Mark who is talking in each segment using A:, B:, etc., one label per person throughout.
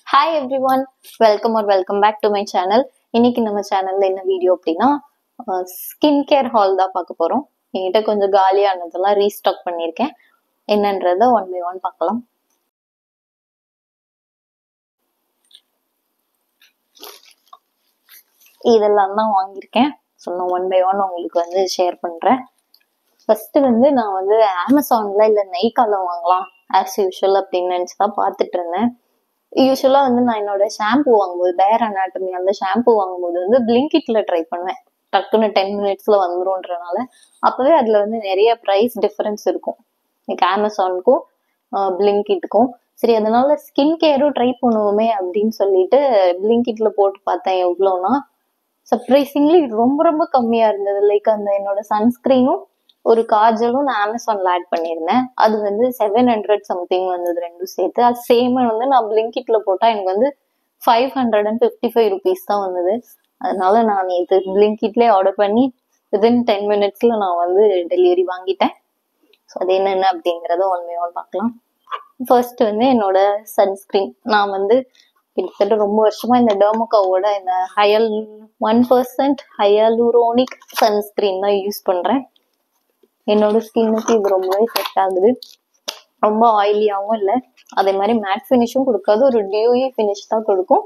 A: Hi everyone, welcome back to my channel. இன்னைக்கு நம்ம சேனல்ல என்ன வீடியோ அப்படின்னா ஸ்கின் கேர் ஹால் தான் பார்க்க போறோம். என்கிட்ட கொஞ்சம் காலியானதெல்லாம் ரீஸ்டாக் பண்ணியிருக்கேன். என்னன்றத ஒன் பை ஒன் பார்க்கலாம். இதெல்லாம் தான் வாங்கியிருக்கேன். ஸோ நான் ஒன் பை ஒன் உங்களுக்கு வந்து ஷேர் பண்றேன். ஃபர்ஸ்ட் வந்து நான் வந்து அமேசான்ல இல்லை நைக்கால வாங்கலாம் ஆஸ் யூஷுவல் அப்படின்னு நினைச்சுதான் பார்த்துட்டு இருந்தேன். யூஸ்வலா வந்து நான் என்னோட ஷாம்பு வாங்கும்போது பேர் அனாட்டமி அந்த ஷாம்பு வாங்கும்போது வந்து பிளிங்கிட்ல ட்ரை பண்ணுவேன். டக்குன்னு 10 minutesல வந்துரும்ன்றனால அப்பவே அதுல வந்து நிறைய ப்ரைஸ் டிஃபரன்ஸ் இருக்கும். லைக் அமேசானுக்கும் பிளிங்கிட்டுக்கும். சரி, அதனால ஸ்கின் கேரும் ட்ரை பண்ணுவோமே அப்படின்னு சொல்லிட்டு பிளிங்கிட்ல போட்டு பார்த்தேன். எவ்வளோனா சர்ப்ரைசிங்லி ரொம்ப ரொம்ப கம்மியா இருந்தது. லைக் அந்த என்னோட சன்ஸ்கிரீனும் ஒரு காஜலும் நான் அமேசான்ல ஆட் பண்ணியிருந்தேன். அது வந்து 700 சம்திங் வந்தது ரெண்டும் சேர்த்து. அது சேம் வந்து நான் பிளிங்கிட்ல போட்டா எனக்கு வந்து 555 rupees தான் வந்தது. அதனால நான் இது பிளிங்கிட்லேயே ஆர்டர் பண்ணி வித்தின் 10 minutesல நான் வந்து டெலிவரி வாங்கிட்டேன். ஸோ அது என்னென்ன அப்படிங்கிறத ஒன் பை ஒன் பார்க்கலாம். ஃபர்ஸ்ட் வந்து என்னோட சன்ஸ்கிரீன். நான் வந்து கிட்டத்தட்ட ரொம்ப வருஷமா இந்த டெர்மோகாவோட இந்த 1% ஹையலூரோனிக் சன்ஸ்கிரீன் தான் யூஸ் பண்றேன். என்னோட ஸ்கின்னுக்கு இது ரொம்பவே செட் ஆகுது. ரொம்ப ஆயிலியாவும் இல்லை, அதே மாதிரி மேட் ஃபினிஷும் கொடுக்காது, ஒரு டியூயி ஃபினிஷ் தான் கொடுக்கும்.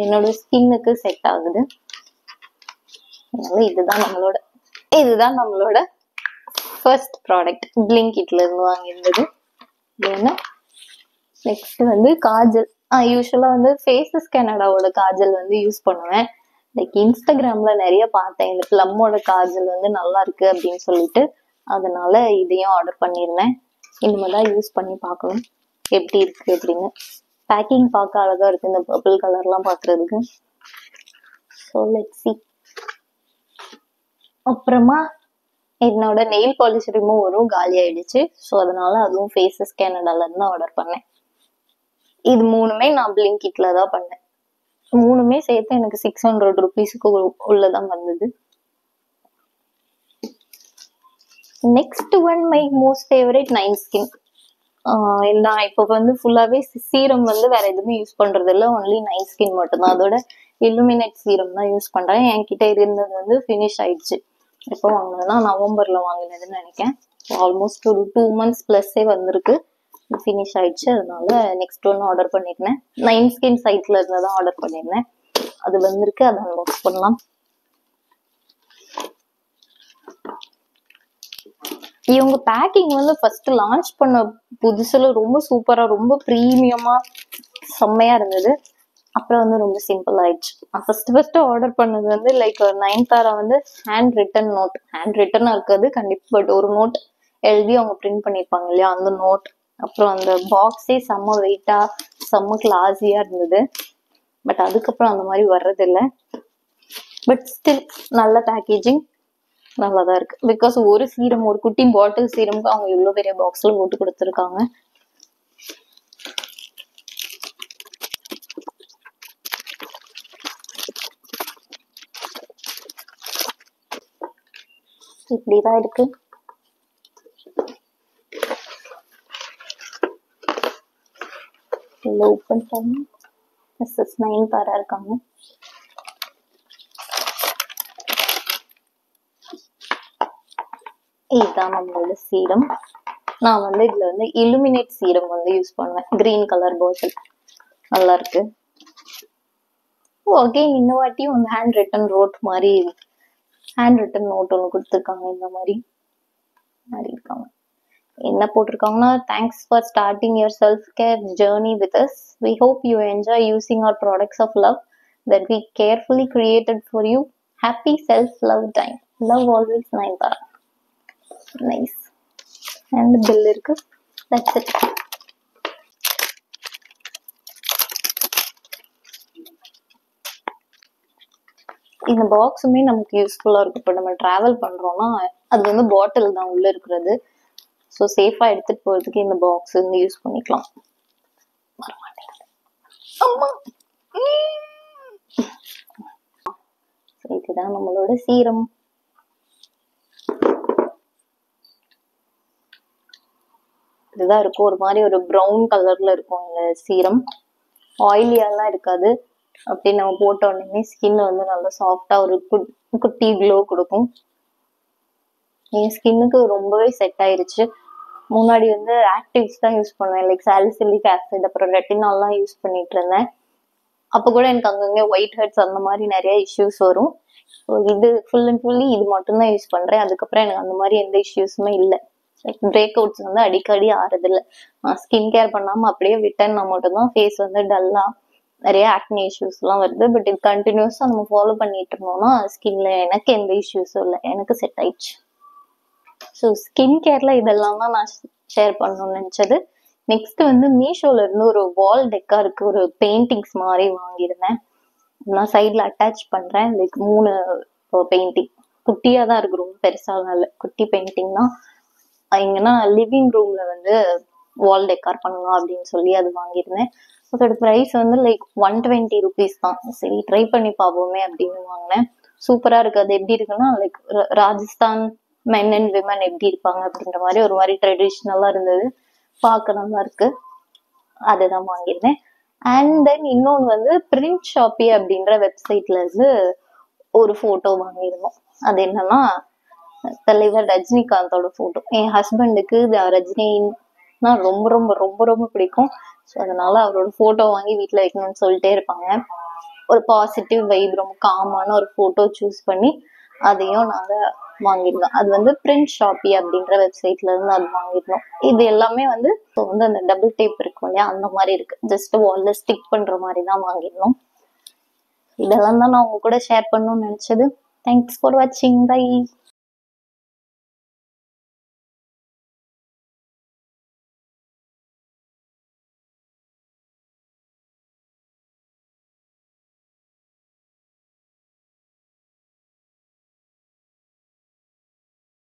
A: என்னோட ஸ்கின்னுக்கு செட் ஆகுது. அதனால இதுதான் நம்மளோட ஃபர்ஸ்ட் ப்ராடக்ட். பிளிங்கிட்ல இருந்து வாங்கியிருந்தது. ஏன்னா நெக்ஸ்ட் வந்து காஜல். யூஸ்வலா வந்து ஃபேஸஸ் கனடாவோட காஜல் வந்து யூஸ் பண்ணுவேன். லைக் இன்ஸ்டாகிராம்ல நிறைய பார்த்தேன், இந்த பிளம்மோட காஜல் வந்து நல்லா இருக்கு அப்படின்னு சொல்லிட்டு, அதனால இதையும் ஆர்டர் பண்ணியிருந்தேன். இனிமேல் தான் யூஸ் பண்ணி பார்க்கணும் எப்படி இருக்கு அப்படின்னு. பேக்கிங் பார்க்க அழகா இருக்கு, இந்த பர்பிள் கலர்லாம் பார்க்கறதுக்கு. So let's see. அப்புறமா என்னோட நெயில் பாலிஷ் ரிமூவரும் காலி ஆயிடுச்சு. ஸோ அதனால அதுவும் ஃபேஸஸ் கனடால இருந்து ஆர்டர் பண்ணேன். இது மூணுமே நான் பிளிங்கிட்ல தான் பண்ணேன். மூணுமே சேர்த்து எனக்கு 600 rupeesக்கு உள்ளதான் வந்தது. Next one my most favourite nine skin. நான் இப்போ வந்து ஃபுல்லாவே சீரம் வந்து வேற எதுவுமே யூஸ் பண்றது இல்லை, ஒன்லி நைன் ஸ்கின் மட்டும்தான். அதோட இல்லுமினேட் சீரம் தான் யூஸ் பண்றேன். என்கிட்ட இருந்தது வந்து ஃபினிஷ் ஆயிடுச்சு. இப்போ வாங்கினதுன்னா நவம்பர்ல வாங்கினதுன்னு நினைக்கிறேன். ஆல்மோஸ்ட் ஒரு 2 months பிளஸ்ஸே வந்திருக்கு, ஃபினிஷ் ஆயிடுச்சு. அதனால நெக்ஸ்ட் ஒன்று ஆர்டர் பண்ணிருந்தேன். நைன் ஸ்கின் சைட்ல இருந்ததான் ஆர்டர் பண்ணியிருந்தேன். அது வந்திருக்கு, அதை அன்பாக்ஸ் பண்ணலாம். இவங்க பேக்கிங் வந்து ஃபர்ஸ்ட் லான்ச் பண்ண புதுசுல ரொம்ப சூப்பரா, ரொம்ப ப்ரீமியமா செம்மையா இருந்தது. அப்புறம் வந்து ரொம்ப சிம்பிள் ஆயிடுச்சு. ஃபர்ஸ்ட் ஆர்டர் பண்ணது வந்து லைக் நயன்தாரா வந்து ஹேண்ட் ரிட்டன் நோட். ஹேண்ட் ரிட்டனா இருக்காது கண்டிப்பா, பட் ஒரு நோட் எழுதி அவங்க பிரிண்ட் பண்ணிருப்பாங்க இல்லையா, அந்த நோட். அப்புறம் அந்த பாக்ஸே செம்ம வெயிட்டா செம்ம கிளாஸியா இருந்தது. பட் அதுக்கப்புறம் அந்த மாதிரி வர்றதில்லை. பட் ஸ்டில் நல்ல பேக்கேஜிங் நல்லாதான் இருக்கு. பிகாஸ் ஒரு சீரம், ஒரு குட்டி பாட்டில் சீரம்க்கு அவங்க இவ்வளவு பெரிய பாக்ஸ்ல போட்டு கொடுத்துருக்காங்க. இப்படிதான் இருக்கு. ஓபன் பண்ணி மிஸ்ஸஸ் நயன்தாரா இருக்காங்க. இதுதான் நம்மளோட சீரம். நான் வந்து இதுல வந்து இல்லுமினேட் சீரம் வந்து யூஸ் பண்ணுவேன். கிரீன் கலர் பாட்டில் நல்லா இருக்கு. ஓகே, இந்த வாட்டியும் வந்து ஹேண்ட் ரிட்டன் நோட் மாதிரி ஹேண்ட் ரிட்டன் நோட் ஒன்று கொடுத்துருக்காங்க. இந்த மாதிரி இருக்காங்க. என்ன போட்டிருக்காங்கன்னா, thanks for starting your self care journey with us. We hope you enjoy using our products of love that we carefully created for you. Happy self-love time. Love always, Nayantara. Nice. And bill irukku. That's it. இந்த பாக்ஸுமே நமக்கு யூஸ்ஃபுல்லா இருக்கும். இப்போ நம்ம travel பண்றோம்னா அது வந்து பாட்டில் தான் உள்ள இருக்கிறது. ஸோ சேஃபா எடுத்துட்டு போறதுக்கு இந்த பாக்ஸ் வந்து யூஸ் பண்ணிக்கலாம். இதுதான் நம்மளோட சீரம். இதுதான் இருக்கும், ஒரு மாதிரி ஒரு ப்ரௌன் கலர்ல இருக்கும் இந்த சீரம். ஆயிலியாலாம் இருக்காது. அப்படி நம்ம போட்ட உடனே ஸ்கின் வந்து நல்லா சாஃப்டா ஒரு குட்டி க்ளோ கொடுக்கும். என் ஸ்கின்னுக்கு ரொம்பவே செட் ஆயிருச்சு. முன்னாடி வந்து ஆக்டிவ்ஸ் தான் யூஸ் பண்ணுவேன், லைக் சாலிசிலிக் ஆசிட் அப்புறம் ரெட்டினால்லாம் யூஸ் பண்ணிட்டு இருந்தேன். அப்போ கூட எனக்கு அங்கங்கே ஒயிட் ஹெட்ஸ் அந்த மாதிரி நிறைய இஷ்யூஸ் வரும். இது ஃபுல் அண்ட் ஃபுல்லி இது மட்டும்தான் யூஸ் பண்றேன். அதுக்கப்புறம் எனக்கு அந்த மாதிரி எந்த இஷ்யூஸுமே இல்லை. லைக் பிரேக் அவுட்ஸ் வந்து அடிக்கடி ஆறதில்லை. ஸ்கின் கேர் பண்ணாம அப்படியே விட்டேன்னா மட்டும்தான் ஃபேஸ் வந்து டல்லா நிறைய ஆக்னி இஷ்யூஸ்லாம் வருது. பட் இது கண்டினியூஸா நம்ம ஃபாலோ பண்ணிட்டு இருந்தோம்னா ஸ்கின்ல எனக்கு எந்த இஷ்யூஸும் இல்லை, எனக்கு செட் ஆயிடுச்சு. ஸோ ஸ்கின் கேர்ல இதெல்லாம் தான் நான் ஷேர் பண்ணணும்னு நினைச்சது. நெக்ஸ்ட் வந்து மீஷோல இருந்து ஒரு வால் டெக்காருக்கு ஒரு பெயிண்டிங்ஸ் மாதிரி வாங்கியிருந்தேன். நான் சைட்ல அட்டாச் பண்றேன். லைக் 3 பெயிண்டிங் குட்டியா தான் இருக்கு, ரொம்ப பெருசாலாம் இல்லை, குட்டி பெயிண்டிங் தான். எங்கன்னா லிவிங் ரூம்ல வந்து வால் டெக்கார் பண்ணலாம் அப்படின்னு சொல்லி அது வாங்கியிருந்தேன். அதோட ப்ரைஸ் வந்து லைக் 120 rupees தான். சரி ட்ரை பண்ணி பார்ப்போமே அப்படின்னு வாங்கினேன். சூப்பரா இருக்கு. அது எப்படி இருக்குன்னா like Rajasthan men and women எப்படி இருப்பாங்க அப்படின்ற மாதிரி ஒரு மாதிரி ட்ரெடிஷ்னலா இருந்தது, பார்க்க நல்லா இருக்கு. அதுதான் வாங்கியிருந்தேன். அண்ட் தென் இன்னொன்று வந்து பிரிண்ட் ஷாப்பி அப்படின்ற வெப்சைட்ல இருந்து ஒரு போட்டோ வாங்கியிருந்தோம். அது என்னன்னா தலைவர் ரஜினிகாந்தோட போட்டோ. என் ஹஸ்பண்டுக்கு ரஜினின்னா ரொம்ப ரொம்ப ரொம்ப ரொம்ப பிடிக்கும். ஸோ அதனால அவரோட போட்டோ வாங்கி வீட்டில் வைக்கணும்னு சொல்லிட்டே இருப்பாங்க. ஒரு பாசிட்டிவ் வைப், ரொம்ப காமான ஒரு போட்டோ சூஸ் பண்ணி அதையும் நாங்கள் வாங்கியிருந்தோம். அது வந்து பிரிண்ட் ஷாப்பி அப்படின்ற வெப்சைட்ல இருந்து அது வாங்கியிருந்தோம். இது எல்லாமே வந்து இப்போ வந்து அந்த டபுள் டேப் இருக்கும் இல்லையா, அந்த மாதிரி இருக்கு. ஜஸ்ட் வால்ல ஸ்டிக் பண்ற மாதிரி தான் வாங்கியிருந்தோம். இதெல்லாம் தான் நான் உங்க கூட ஷேர் பண்ணணும்னு நினைச்சது. தேங்க்ஸ் ஃபார் வாட்சிங். பை.